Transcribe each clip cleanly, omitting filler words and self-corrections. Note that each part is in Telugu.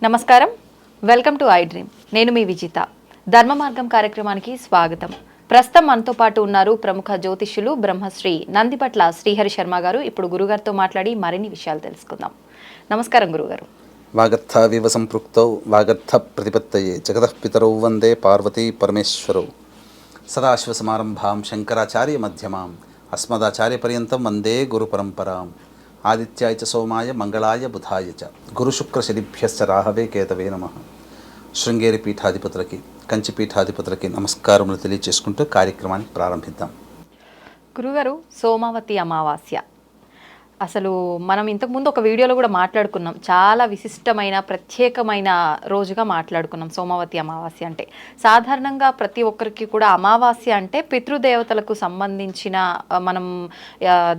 నమస్కారం, వెల్కమ్ టు ఐ డ్రీమ్. నేను మీ విజిత. ధర్మ మార్గం కార్యక్రమానికి స్వాగతం. ప్రస్తుతం మనతో పాటు ఉన్నారు ప్రముఖ జ్యోతిష్యులు బ్రహ్మశ్రీ నందిపట్ల శ్రీహరి శర్మ గారు. ఇప్పుడు గురుగారితో మాట్లాడి మరిన్ని విషయాలు తెలుసుకుందాం. నమస్కారం గురుగారు. వాగర్థావివ సంపృక్తౌ వాగర్థ ప్రతిపత్తయే జగతః పితరౌ వందే పార్వతీ పరమేశ్వరౌ. సదాశివసమారంభాం శంకరాచార్య మధ్యమాం అస్మదాచార్యపర్యంతం వందే గురు పరంపరాం. ఆదిత్యాయ చ సోమాయ మంగళాయ బుధాయ చ గురుశుక్రశనిభ్యశ్చ రాహవే కేతవే నమః. శృంగేరి పీఠాధిపతులకి, కంచి పీఠాధిపతులకి నమస్కారములు తెలియచేసుకుంటూ కార్యక్రమాన్ని ప్రారంభిద్దాం. గురుగారు, సోమావతి అమావాస్య అసలు మనం ఇంతకుముందు ఒక వీడియోలో కూడా మాట్లాడుకున్నాం. చాలా విశిష్టమైన ప్రత్యేకమైన రోజుగా మాట్లాడుకున్నాం సోమావతి అమావాస్య అంటే. సాధారణంగా ప్రతి ఒక్కరికి కూడా అమావాస్య అంటే పితృదేవతలకు సంబంధించిన మనం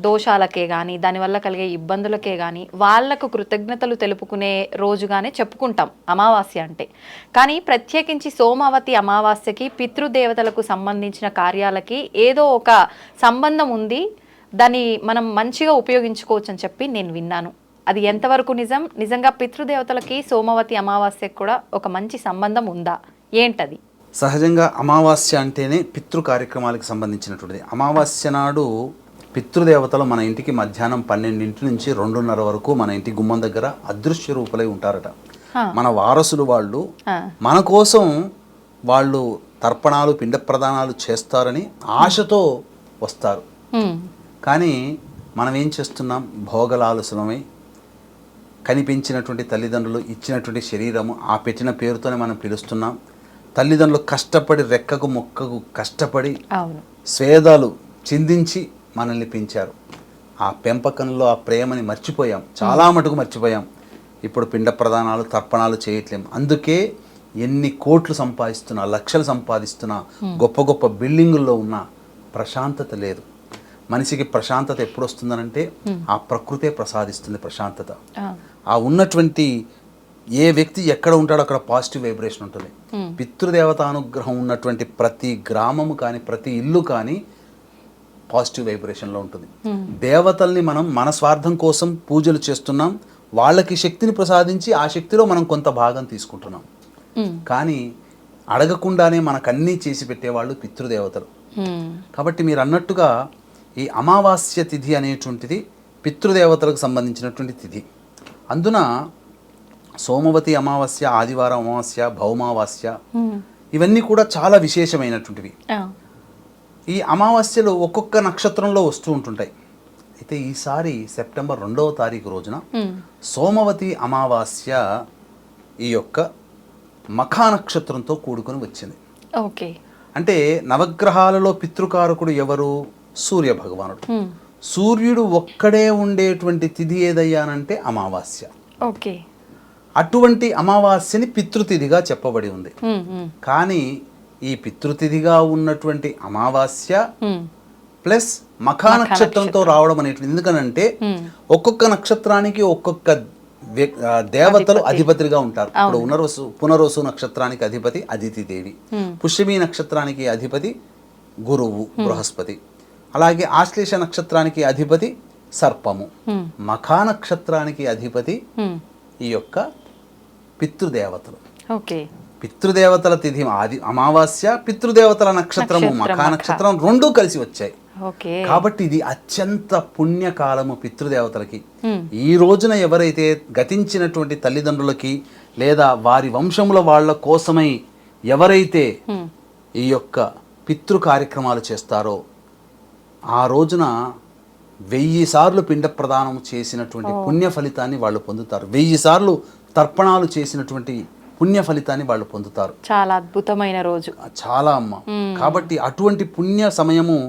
దోషాలకే కానీ దానివల్ల కలిగే ఇబ్బందులకే కానీ వాళ్ళకు కృతజ్ఞతలు తెలుపుకునే రోజుగానే చెప్పుకుంటాం అమావాస్య అంటే. కానీ ప్రత్యేకించి సోమావతి అమావాస్యకి పితృదేవతలకు సంబంధించిన కార్యాలకి ఏదో ఒక సంబంధం ఉంది, దాన్ని మనం మంచిగా ఉపయోగించుకోవచ్చు అని చెప్పి నేను విన్నాను. అది ఎంతవరకు నిజం? నిజంగా పితృదేవతలకి సోమవతి అమావాస్యకు కూడా ఒక మంచి సంబంధం ఉందా? ఏంటది? సహజంగా అమావాస్య అంటేనే పితృ కార్యక్రమాలకు సంబంధించినటువంటిది. అమావాస్య నాడు పితృదేవతలు మన ఇంటికి మధ్యాహ్నం 12 నుంచి 2:30 వరకు మన ఇంటి గుమ్మం దగ్గర అదృశ్య రూపులై ఉంటారట. మన వారసులు వాళ్ళు మన కోసం వాళ్ళు తర్పణాలు పిండ ప్రదానాలు చేస్తారని ఆశతో వస్తారు. కానీ మనం ఏం చేస్తున్నాం? భోగలాలసులమై కనిపించినటువంటి తల్లిదండ్రులు ఇచ్చినటువంటి శరీరము ఆ పెట్టిన పేరుతోనే మనం పిలుస్తున్నాం. తల్లిదండ్రులు కష్టపడి రెక్కకు మొక్కకు కష్టపడి స్వేదాలు చిందించి మనల్ని పెంచారు. ఆ పెంపకంలో ఆ ప్రేమని మర్చిపోయాం, చాలా మటుకు మర్చిపోయాం. ఇప్పుడు పిండ ప్రదానాలు తర్పణాలు చేయట్లేం. అందుకే ఎన్ని కోట్లు సంపాదిస్తున్నా, లక్షలు సంపాదిస్తున్నా, గొప్ప గొప్ప బిల్డింగుల్లో ఉన్న ప్రశాంతత లేదు. మనిషికి ప్రశాంతత ఎప్పుడు వస్తుందనంటే ఆ ప్రకృతే ప్రసాదిస్తుంది ప్రశాంతత. ఆ ఉన్నటువంటి ఏ వ్యక్తి ఎక్కడ ఉంటాడో అక్కడ పాజిటివ్ వైబ్రేషన్ ఉంటుంది. పితృదేవతానుగ్రహం ఉన్నటువంటి ప్రతి గ్రామము కానీ ప్రతి ఇల్లు కానీ పాజిటివ్ వైబ్రేషన్లో ఉంటుంది. దేవతల్ని మనం మన స్వార్థం కోసం పూజలు చేస్తున్నాం, వాళ్ళకి శక్తిని ప్రసాదించి ఆ శక్తిలో మనం కొంత భాగం తీసుకుంటున్నాం. కానీ అడగకుండానే మనకన్నీ చేసి పెట్టేవాళ్ళు పితృదేవతలు. కాబట్టి మీరు అన్నట్టుగా ఈ అమావాస్య తిథి అనేటువంటిది పితృదేవతలకు సంబంధించినటువంటి తిథి. అందున సోమవతి అమావాస్య, ఆదివారం అమావాస్య, భౌమావాస్య ఇవన్నీ కూడా చాలా విశేషమైనటువంటివి. ఈ అమావాస్యలు ఒక్కొక్క నక్షత్రంలో వస్తూ ఉంటుంటాయి. అయితే ఈసారి సెప్టెంబర్ 2వ తారీఖు రోజున సోమవతి అమావాస్య ఈ యొక్క మఖా నక్షత్రంతో కూడుకొని వచ్చింది. అంటే నవగ్రహాలలో పితృకారకుడు ఎవరు? సూర్య భగవానుడు. సూర్యుడు ఒక్కడే ఉండేటువంటి తిథి ఏదయ్యానంటే అమావాస్య. అటువంటి అమావాస్యని పితృతిథిగా చెప్పబడి ఉంది. కానీ ఈ పితృతిథిగా ఉన్నటువంటి అమావాస్య ప్లస్ మఖా నక్షత్రంతో రావడం అనేటువంటి, ఎందుకనంటే ఒక్కొక్క నక్షత్రానికి ఒక్కొక్క దేవతలు అధిపతిగా ఉంటారు. ఇప్పుడు పునరోసు నక్షత్రానికి అధిపతి అదితిదేవి, పుష్యమి నక్షత్రానికి అధిపతి గురువు బృహస్పతి, అలాగే ఆశ్లేష నక్షత్రానికి అధిపతి సర్పము, మఖా నక్షత్రానికి అధిపతి ఈ యొక్క పితృదేవతలు. పితృదేవతల తిథి ఆది అమావాస్య, పితృదేవతల నక్షత్రము మఖా నక్షత్రం రెండూ కలిసి వచ్చాయి. కాబట్టి ఇది అత్యంత పుణ్యకాలము పితృదేవతలకి. ఈ రోజున ఎవరైతే గతించినటువంటి తల్లిదండ్రులకి లేదా వారి వంశముల వాళ్ళ కోసమై ఎవరైతే ఈ యొక్క పితృ కార్యక్రమాలు చేస్తారో ఆ రోజున 1000 సార్లు పిండ ప్రదానం చేసినటువంటి పుణ్య ఫలితాన్ని వాళ్ళు పొందుతారు. 1000 సార్లు తర్పణాలు చేసినటువంటి పుణ్య ఫలితాన్ని వాళ్ళు పొందుతారు. చాలా అద్భుతమైన రోజు, చాలా అమ్మ. కాబట్టి అటువంటి పుణ్య సమయము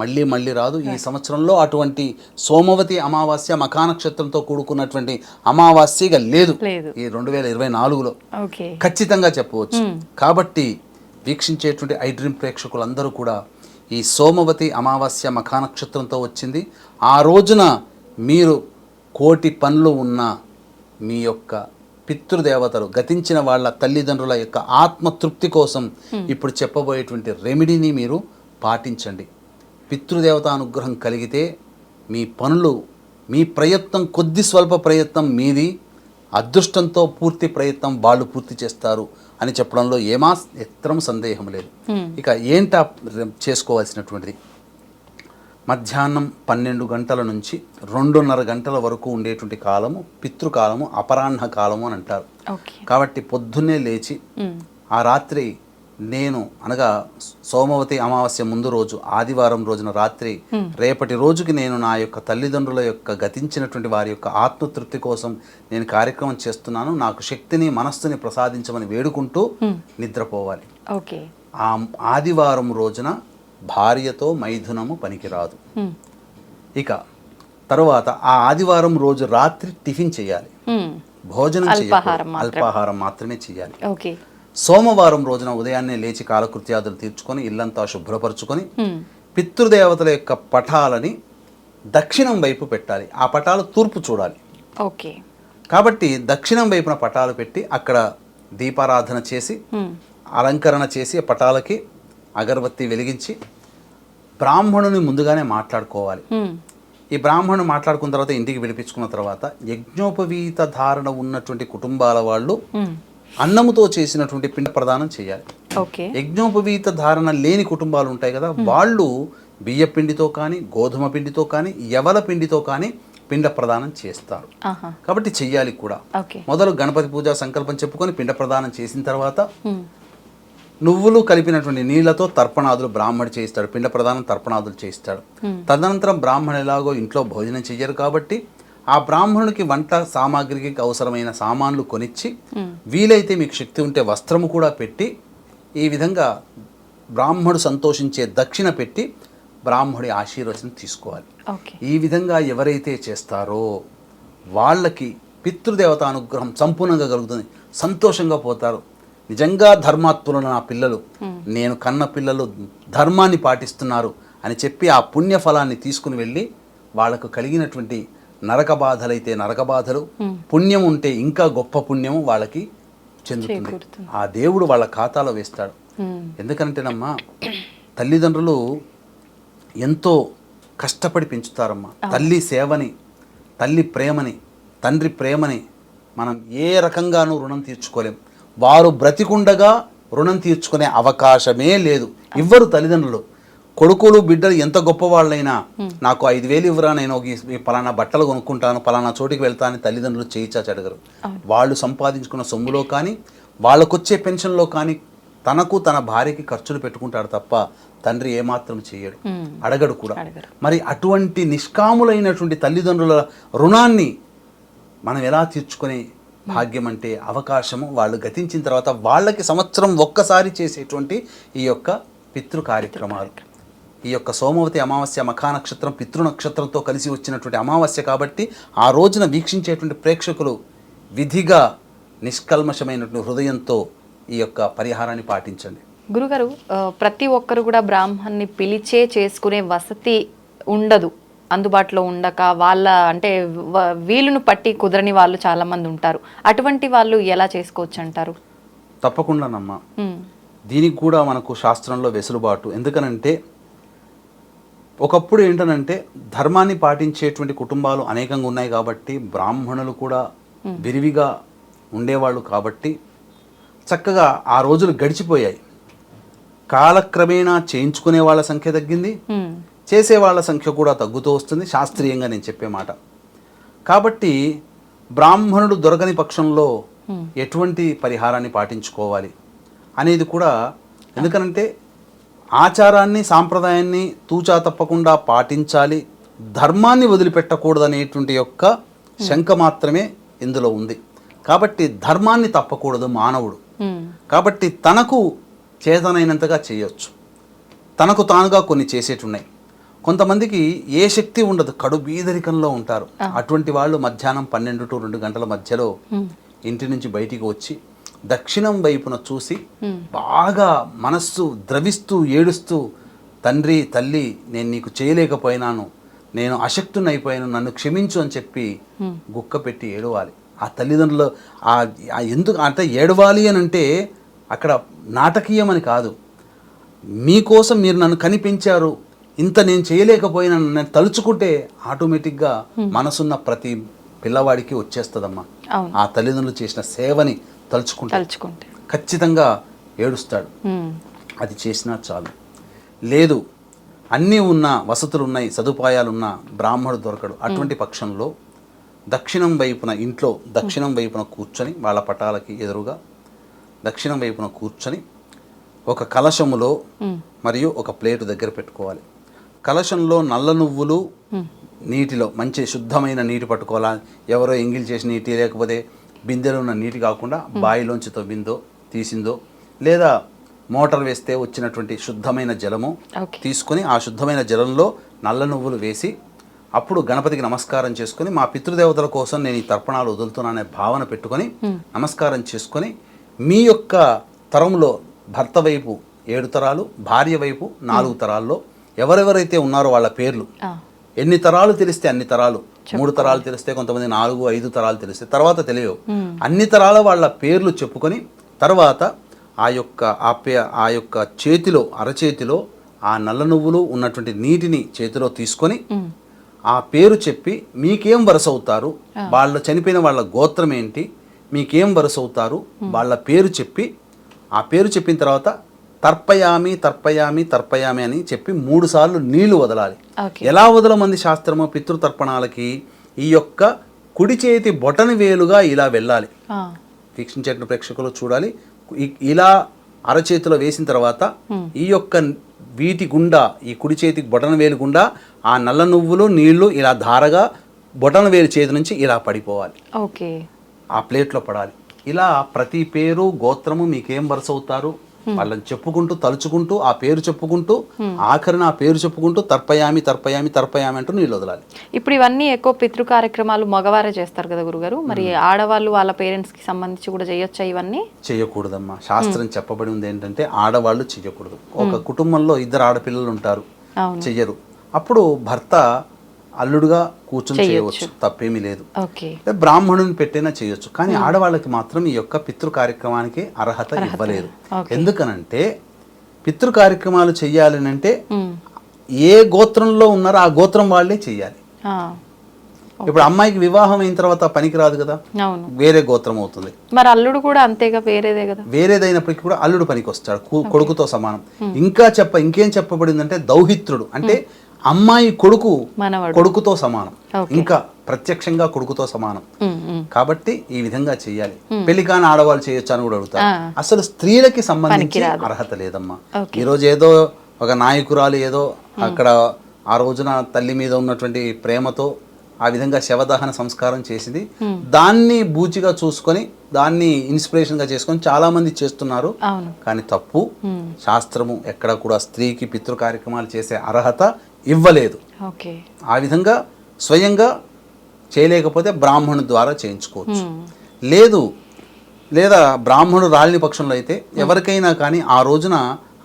మళ్ళీ మళ్ళీ రాదు. ఈ సంవత్సరంలో అటువంటి సోమవతి అమావాస్య మఖా నక్షత్రంతో కూడుకున్నటువంటి అమావాస్యగా లేదు ఈ 2024లో ఖచ్చితంగా చెప్పవచ్చు. కాబట్టి వీక్షించేటువంటి ఐ డ్రీమ్ ప్రేక్షకులందరూ కూడా ఈ సోమవతి అమావాస్య మఖా నక్షత్రంతో వచ్చింది. ఆ రోజున మీరు కోటి పనులు ఉన్న మీ యొక్క పితృదేవతలు గతించిన వాళ్ళ తల్లిదండ్రుల యొక్క ఆత్మతృప్తి కోసం ఇప్పుడు చెప్పబోయేటువంటి రెమెడీని మీరు పాటించండి. పితృదేవత అనుగ్రహం కలిగితే మీ పనులు, మీ ప్రయత్నం కొద్ది స్వల్ప ప్రయత్నం మీది, అదృష్టంతో పూర్తి ప్రయత్నం వాళ్ళు పూర్తి చేస్తారు అని చెప్పడంలో ఏమాత్రం సందేహం లేదు. ఇక ఏంటా చేసుకోవాల్సినటువంటిది, మధ్యాహ్నం 12 గంటల నుంచి 2:30 గంటల వరకు ఉండేటువంటి కాలము పితృకాలము, అపరాహ్న కాలము అని అంటారు. కాబట్టి పొద్దున్నే లేచి ఆ రాత్రి అనగా సోమవతి అమావాస్య ముందు రోజు ఆదివారం రోజున రాత్రి రేపటి రోజుకి నేను నా యొక్క తల్లిదండ్రుల యొక్క గతించినటువంటి వారి యొక్క ఆత్మతృప్తి కోసం నేను కార్యక్రమం చేస్తున్నాను, నాకు శక్తిని మనస్సుని ప్రసాదించమని వేడుకుంటూ నిద్రపోవాలి. ఆ ఆదివారం రోజున భార్యతో మైథునము పనికిరాదు. ఇక తరువాత ఆ ఆదివారం రోజు రాత్రి టిఫిన్ చేయాలి, భోజనం చేయాలి, అల్పాహారం మాత్రమే చేయాలి. సోమవారం రోజున ఉదయాన్నే లేచి కాలకృత్యాదులు తీర్చుకొని ఇల్లంతా శుభ్రపరచుకొని పితృదేవతల యొక్క పటాలని దక్షిణం వైపు పెట్టాలి. ఆ పటాలు తూర్పు చూడాలి. కాబట్టి దక్షిణం వైపున పటాలు పెట్టి అక్కడ దీపారాధన చేసి అలంకరణ చేసి పటాలకి అగరబత్తి వెలిగించి బ్రాహ్మణుని ముందుగానే మాట్లాడుకోవాలి. ఈ బ్రాహ్మణుని మాట్లాడుకున్న తర్వాత ఇంటికి విడిపించుకున్న తర్వాత యజ్ఞోపవీత ధారణ ఉన్నటువంటి కుటుంబాల వాళ్ళు అన్నముతో చేసినటువంటి పిండ ప్రదానం చేయాలి. యజ్ఞోపవీత ధారణ లేని కుటుంబాలు ఉంటాయి కదా, వాళ్ళు బియ్య పిండితో కానీ గోధుమ పిండితో కానీ యవల పిండితో కానీ పిండ ప్రదానం చేస్తారు. కాబట్టి చెయ్యాలి కూడా. మొదలు గణపతి పూజ సంకల్పం చెప్పుకొని పిండ ప్రదానం చేసిన తర్వాత నువ్వులు కలిపినటువంటి నీళ్లతో తర్పణాదులు బ్రాహ్మడు చేయిస్తాడు, పిండ ప్రదానం తర్పణాదులు చేయిస్తాడు. తదనంతరం బ్రాహ్మణు ఎలాగో ఇంట్లో భోజనం చెయ్యరు కాబట్టి ఆ బ్రాహ్మణునికి వంట సామాగ్రికి అవసరమైన సామాన్లు కొనిచ్చి వీలైతే మీకు శక్తి ఉంటే వస్త్రము కూడా పెట్టి ఈ విధంగా బ్రాహ్మడు సంతోషించే దక్షిణ పెట్టి బ్రాహ్మడి ఆశీర్వచనం తీసుకోవాలి. ఈ విధంగా ఎవరైతే చేస్తారో వాళ్ళకి పితృదేవత అనుగ్రహం సంపూర్ణంగా కలుగుతుంది, సంతోషంగా పోతారు. నిజంగా ధర్మాత్ములు నా పిల్లలు, నేను కన్న పిల్లలు ధర్మాన్ని పాటిస్తున్నారు అని చెప్పి ఆ పుణ్య ఫలాన్ని తీసుకుని వెళ్ళి వాళ్ళకు కలిగినటువంటి నరక బాధలైతే నరక బాధలు, పుణ్యం ఉంటే ఇంకా గొప్ప పుణ్యము వాళ్ళకి చెందుతుంది. ఆ దేవుడు వాళ్ళ ఖాతాలో వేస్తాడు. ఎందుకంటేనమ్మా తల్లిదండ్రులు ఎంతో కష్టపడి పెంచుతారమ్మా. తల్లి సేవని, తల్లి ప్రేమని, తండ్రి ప్రేమని మనం ఏ రకంగానూ రుణం తీర్చుకోలేం. వారు బ్రతికుండగా రుణం తీర్చుకునే అవకాశమే లేదు. ఇవ్వరు తల్లిదండ్రులు. కొడుకులు బిడ్డలు ఎంత గొప్పవాళ్ళైనా నాకు 5,000 ఇవ్వరా, నేను పలానా బట్టలు కొనుక్కుంటాను, పలానా చోటికి వెళ్తానని తల్లిదండ్రులు చేయిచాచి అడగరు. వాళ్ళు సంపాదించుకున్న సొమ్ములో కానీ వాళ్ళకొచ్చే పెన్షన్లో కానీ తనకు తన భార్యకి ఖర్చులు పెట్టుకుంటాడు తప్ప తండ్రి ఏమాత్రం చేయడు, అడగడు కూడా. మరి అటువంటి నిష్కాములైనటువంటి తల్లిదండ్రుల రుణాన్ని మనం ఎలా తీర్చుకునే భాగ్యం అంటే అవకాశము వాళ్ళు గతించిన తర్వాత వాళ్ళకి సంవత్సరం ఒక్కసారి చేసేటువంటి ఈ యొక్క పితృ కార్యక్రమాలు. ఈ యొక్క సోమవతి అమావాస్య మఖా నక్షత్రం పితృ నక్షత్రంతో కలిసి వచ్చినటువంటి అమావాస్య కాబట్టి ఆ రోజున వీక్షించేటువంటి ప్రేక్షకులు విధిగా నిష్కల్మషమైనటువంటి హృదయంతో ఈ యొక్క పరిహారాన్ని పాటించండి. గురుగారు, ప్రతి ఒక్కరు కూడా బ్రాహ్మణ్ణి పిలిచే చేసుకునే వసతి ఉండదు, అందుబాటులో ఉండక వాళ్ళ అంటే వీలును పట్టి కుదరని వాళ్ళు చాలా మంది ఉంటారు. అటువంటి వాళ్ళు ఎలా చేసుకోవచ్చు అంటారు? తప్పకుండానమ్మా, దీనికి కూడా మనకు శాస్త్రంలో వెసులుబాటు. ఎందుకనంటే ఒకప్పుడు ఏంటనంటే ధర్మాన్ని పాటించేటువంటి కుటుంబాలు అనేకంగా ఉన్నాయి కాబట్టి బ్రాహ్మణులు కూడా విరివిగా ఉండేవాళ్ళు కాబట్టి చక్కగా ఆ రోజులు గడిచిపోయాయి. కాలక్రమేణా చేయించుకునే వాళ్ళ సంఖ్య తగ్గింది, చేసే వాళ్ళ సంఖ్య కూడా తగ్గుతూ వస్తుంది, శాస్త్రీయంగా నేను చెప్పే మాట. కాబట్టి బ్రాహ్మణుడు దొరకని పక్షంలో ఎటువంటి పరిహారాన్ని పాటించుకోవాలి అనేది కూడా, ఎందుకనంటే ఆచారాన్ని సాంప్రదాయాన్ని తూచా తప్పకుండా పాటించాలి, ధర్మాన్ని వదిలిపెట్టకూడదనేటువంటి యొక్క శంక మాత్రమే ఇందులో ఉంది. కాబట్టి ధర్మాన్ని తప్పకూడదు మానవుడు. కాబట్టి తనకు చేతనైనంతగా చేయొచ్చు, తనకు తానుగా కొన్ని చేసేటున్నాయి. కొంతమందికి ఏ శక్తి ఉండదు, కడు బీదరికంలో ఉంటారు. అటువంటి వాళ్ళు మధ్యాహ్నం 12 to 2 గంటల మధ్యలో ఇంటి నుంచి బయటికి వచ్చి దక్షిణం వైపున చూసి బాగా మనస్సు ద్రవిస్తూ ఏడుస్తూ, తండ్రి తల్లి నేను నీకు చేయలేకపోయినాను, నేను అశక్తునైపోయాను, నన్ను క్షమించు అని చెప్పి గుక్క పెట్టి ఏడవాలి. ఆ తల్లిదండ్రులు ఎందుకు అంటే ఏడవాలి అని అంటే అక్కడ నాటకీయమని కాదు, మీకోసం మీరు నన్ను కనిపించారు, ఇంత నేను చేయలేకపోయినా నేను తలుచుకుంటే ఆటోమేటిక్గా మనసున్న ప్రతి పిల్లవాడికి వచ్చేస్తుందమ్మా. అవును. ఆ తల్లిదండ్రులు చేసిన సేవని తలుచుకుంటే ఖచ్చితంగా ఏడుస్తాడు. అది చేసినా చాలు. లేదు, అన్నీ ఉన్న వసతులు ఉన్నాయి, సదుపాయాలు ఉన్న బ్రాహ్మడు దొరకడు. అటువంటి పక్షంలో దక్షిణం వైపున కూర్చొని, వాళ్ళ పటాలకి ఎదురుగా దక్షిణం వైపున కూర్చొని ఒక కలశములో మరియు ఒక ప్లేటు దగ్గర పెట్టుకోవాలి. కలశంలో నల్ల నువ్వులు నీటిలో, మంచి శుద్ధమైన నీటి పట్టుకోవాలా. ఎవరో ఎంగిల్ చేసిన నీటి, లేకపోతే బిందెలో ఉన్న నీటి కాకుండా బావిలోంచి తవ్విందో తీసిందో, లేదా మోటార్ వేస్తే వచ్చినటువంటి శుద్ధమైన జలము తీసుకొని ఆ శుద్ధమైన జలంలో నల్ల నువ్వులు వేసి అప్పుడు గణపతికి నమస్కారం చేసుకొని, మా పితృదేవతల కోసం నేను ఈ తర్పణాలు వదులుతున్నాననే భావన పెట్టుకొని నమస్కారం చేసుకొని, మీ యొక్క తరంలో భర్త వైపు 7 తరాలు, భార్య వైపు 4 తరాల్లో ఎవరెవరైతే ఉన్నారో వాళ్ళ పేర్లు, ఎన్ని తరాలు తెలిస్తే అన్ని తరాలు, 3 తరాలు తెలిస్తే కొంతమంది 4, 5 తరాలు తెలిస్తే తర్వాత తెలియవు, అన్ని తరాల వాళ్ళ పేర్లు చెప్పుకొని తర్వాత ఆ యొక్క చేతిలో, అరచేతిలో ఆ నల్ల నువ్వులు ఉన్నటువంటి నీటిని చేతిలో తీసుకొని ఆ పేరు చెప్పి మీకేం వరస అవుతారు, వాళ్ళ చనిపోయిన వాళ్ళ గోత్రం ఏంటి, మీకేం వరస అవుతారు, వాళ్ళ పేరు చెప్పి, ఆ పేరు చెప్పిన తర్వాత తర్పయామి తర్పయామి తర్పయామి అని చెప్పి 3 సార్లు నీళ్లు వదలాలి. ఎలా వదలమంది శాస్త్రము? పితృతర్పణాలకి ఈ యొక్క కుడి చేతి బొటని వేలుగా ఇలా వెళ్ళాలి. వీక్షించేట ప్రేక్షకులు చూడాలి. ఇలా అరచేతిలో వేసిన తర్వాత ఈ యొక్క వీటి గుండా, ఈ కుడి చేతికి బొటన వేలు గుండా ఆ నల్ల నువ్వులు నీళ్లు ఇలా ధారగా బొటన వేలు చేతి నుంచి ఇలా పడిపోవాలి. ఆ ప్లేట్లో పడాలి. ఇలా ప్రతి పేరు, గోత్రము, మీకేం వరుస అవుతారు వాళ్ళని చెప్పుకుంటూ, తలుచుకుంటూ, ఆ పేరు చెప్పుకుంటూ, ఆఖరిన ఆ పేరు చెప్పుకుంటూ తర్పయామి తర్పయామి తర్పయామి అంటూ నీళ్ళు వదలాలి. ఇప్పుడు ఇవన్నీ ఎక్కువ పితృ కార్యక్రమాలు మగవారే చేస్తారు కదా గురుగారు, మరి ఆడవాళ్ళు వాళ్ళ పేరెంట్స్ కి సంబంధించి కూడా చేయొచ్చా? ఇవన్నీ చేయకూడదమ్మా. శాస్త్రం చెప్పబడి ఉంది ఏంటంటే ఆడవాళ్ళు చేయకూడదు. ఒక కుటుంబంలో 2 ఆడపిల్లలు ఉంటారు, చెయ్యరు. అప్పుడు భర్త అల్లుడుగా కూర్చొని చేయవచ్చు, తప్పేమీ లేదు. బ్రాహ్మణుని పెట్టైనా చేయొచ్చు. కానీ ఆడవాళ్ళకి మాత్రం ఈ యొక్క పితృ కార్యక్రమానికి అర్హత ఇవ్వలేదు. ఎందుకనంటే పితృ కార్యక్రమాలు చెయ్యాలని అంటే ఏ గోత్రంలో ఉన్నారో ఆ గోత్రం వాళ్ళే చెయ్యాలి. ఇప్పుడు అమ్మాయికి వివాహం అయిన తర్వాత పనికి రాదు కదా, వేరే గోత్రం అవుతుంది. మరి అల్లుడు కూడా అంతేగా, వేరేదే కదా. వేరేదైనప్పటికీ కూడా అల్లుడు పనికి వస్తాడు, కొడుకుతో సమానం. ఇంకేం చెప్పబడిందంటే దౌహిత్రుడు అంటే అమ్మాయి కొడుకుతో సమానం, ఇంకా ప్రత్యక్షంగా కొడుకుతో సమానం. కాబట్టి ఈ విధంగా చెయ్యాలి. పెళ్లి కాని ఆడవాళ్ళు చేయొచ్చు అని కూడా అడుగుతారు. అసలు స్త్రీలకి సంబంధించి అర్హత లేదమ్మా. ఈరోజు ఏదో ఒక నాయకురాలు ఏదో అక్కడ ఆ రోజున తల్లి మీద ఉన్నటువంటి ప్రేమతో ఆ విధంగా శవదహన సంస్కారం చేసింది. దాన్ని బూచిగా చూసుకొని, దాన్ని ఇన్స్పిరేషన్ గా చేసుకొని చాలా మంది చేస్తున్నారు. కానీ తప్పు. శాస్త్రము ఎక్కడ కూడా స్త్రీకి పితృ కార్యక్రమాలు చేసే అర్హత ఇవ్వలేదు. ఆ విధంగా స్వయంగా చేయలేకపోతే బ్రాహ్మణు ద్వారా చేయించుకోవచ్చు. లేదా బ్రాహ్మణుడు రాలిన పక్షంలో అయితే ఎవరికైనా కానీ ఆ రోజున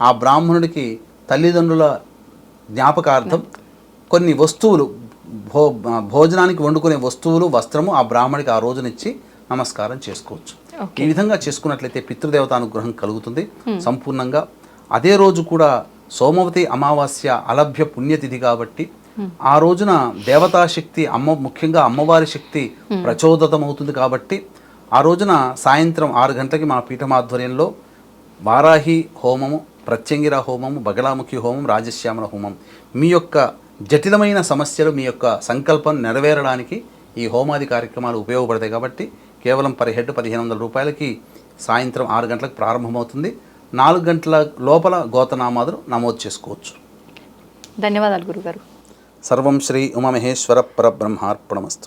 ఆ బ్రాహ్మణుడికి తల్లిదండ్రుల జ్ఞాపకార్థం కొన్ని వస్తువులు, భోజనానికి వండుకునే వస్తువులు, వస్త్రము ఆ బ్రాహ్మడికి ఆ రోజునిచ్చి నమస్కారం చేసుకోవచ్చు. ఈ విధంగా చేసుకున్నట్లయితే పితృదేవత అనుగ్రహం కలుగుతుంది సంపూర్ణంగా. అదే రోజు కూడా సోమవతి అమావాస్య అలభ్య పుణ్యతిథి కాబట్టి ఆ రోజున దేవతాశక్తి ముఖ్యంగా అమ్మవారి శక్తి ప్రచోదితమవుతుంది. కాబట్టి ఆ రోజున సాయంత్రం 6 గంటలకి మా పీఠమాధ్వర్యంలో వారాహి హోమము, ప్రత్యంగిర హోమము, బగలాముఖి హోమం, రాజశ్యామల హోమం, మీ యొక్క జటిలమైన సమస్యలు, మీ యొక్క సంకల్పం నెరవేరడానికి ఈ హోమాది కార్యక్రమాలు ఉపయోగపడతాయి. కాబట్టి కేవలం పర్ హెడ్ 1500 రూపాయలకి సాయంత్రం 6 గంటలకు ప్రారంభమవుతుంది. 4 గంటల లోపల గోతనామాదులు నమోదు చేసుకోవచ్చు. ధన్యవాదాలు గురుగారు. సర్వం శ్రీ ఉమామహేశ్వర పరబ్రహ్మార్పణమస్తు.